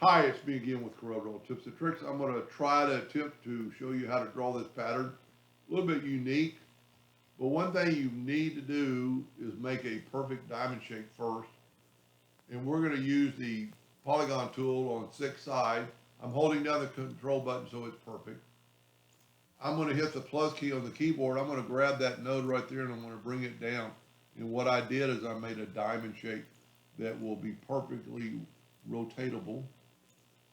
Hi, it's me again with Corel Draw Tips and Tricks. I'm going to try to attempt to show you how to draw this pattern. A little bit unique, but one thing you need to do is make a perfect diamond shape first. And we're going to use the polygon tool on 6 sides. I'm holding down the control button so it's perfect. I'm going to hit the plus key on the keyboard. I'm going to grab that node right there and I'm going to bring it down. And what I did is I made a diamond shape that will be perfectly rotatable.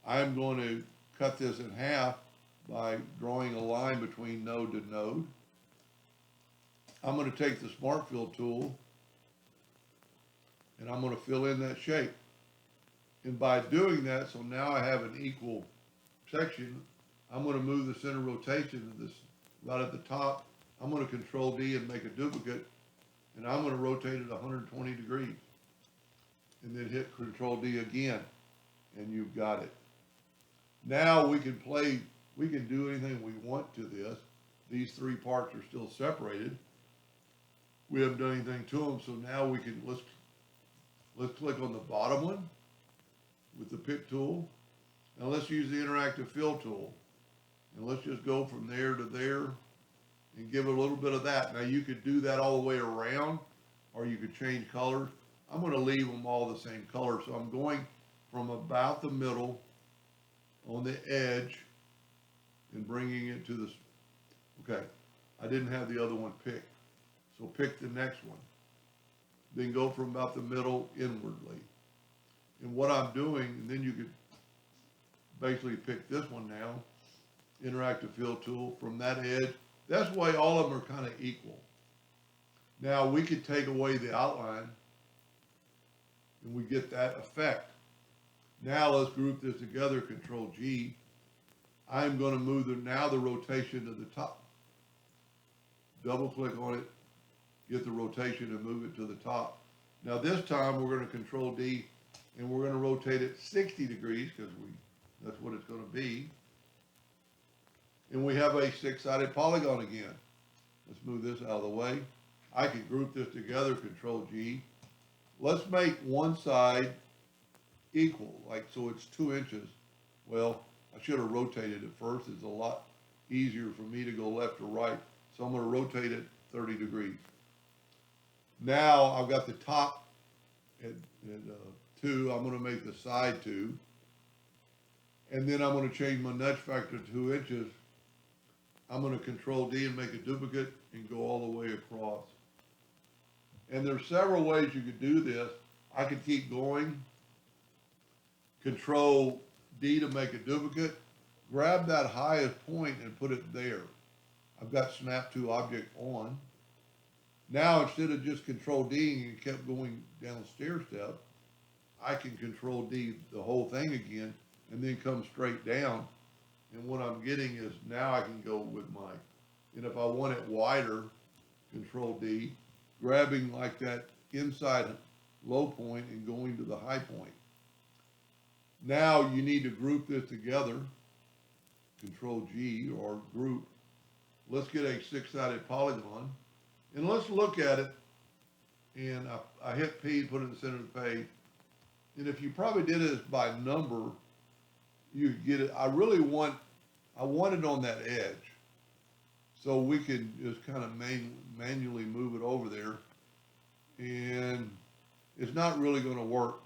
I'm going to cut this in half by drawing a line between node to node. I'm going to take the Smart Fill tool and I'm going to fill in that shape. And by doing that, so now I have an equal section, I'm going to move the center rotation of this right at the top. I'm going to Control D and make a duplicate, and I'm going to rotate it 120 degrees. And then hit Control D again, and you've got it. Now we can do anything we want to this. These 3 parts are still separated. We haven't done anything to them, so now we can, let's click on the bottom one with the pick tool. Now let's use the interactive fill tool. And let's just go from there to there and give it a little bit of that. Now you could do that all the way around, or you could change colors. I'm going to leave them all the same color. So I'm going from about the middle on the edge and bringing it to this. Okay, I didn't have the other one picked. So pick the next one. Then go from about the middle inwardly. And what I'm doing, and then you could basically pick this one now, interactive fill tool from that edge. That's why all of them are kind of equal. Now we could take away the outline and we get that effect. Now let's group this together, Control G. I'm going to move the rotation to the top. Double click on it, get the rotation and move it to the top. Now this time we're going to Control D and we're going to rotate it 60 degrees because that's what it's going to be. And we have a 6-sided polygon again. Let's move this out of the way. I can group this together, Control G. Let's make one side equal, like so it's 2 inches. Well, I should have rotated it first. It's a lot easier for me to go left or right. So I'm going to rotate it 30 degrees. Now I've got the top at 2. I'm going to make the side 2. And then I'm going to change my nudge factor to 2 inches. I'm going to Control D and make a duplicate and go all the way across. And there's several ways you could do this. I could keep going. Control D to make a duplicate. Grab that highest point and put it there. I've got Snap to Object on. Now instead of just Control D and kept going down stair step, I can Control D the whole thing again and then come straight down. And what I'm getting is now I can go with and if I want it wider, Control D, grabbing like that inside low point and going to the high point. Now you need to group this together, Control G or group. Let's get a 6-sided polygon and let's look at it. And I hit P, put it in the center of the page. And if you probably did it by number, you get it. I want it on that edge. So we can just kind of manually move it over there. And it's not really going to work.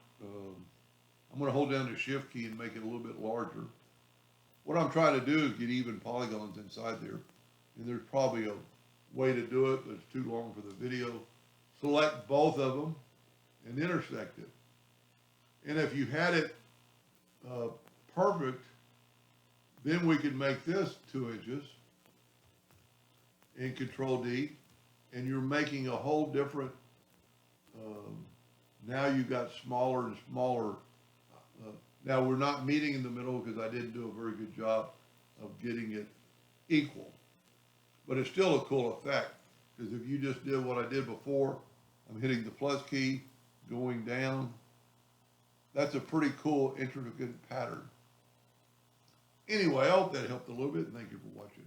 I'm going to hold down the Shift key and make it a little bit larger. What I'm trying to do is get even polygons inside there. And there's probably a way to do it, but it's too long for the video. Select both of them and intersect it. And if you had it perfect, then we can make this 2 inches and Control D, and you're making a whole different, now you've got smaller and smaller. Now we're not meeting in the middle because I didn't do a very good job of getting it equal, but it's still a cool effect because if you just did what I did before, I'm hitting the plus key, going down. That's a pretty cool, intricate pattern. Anyway, I hope that helped a little bit, and thank you for watching.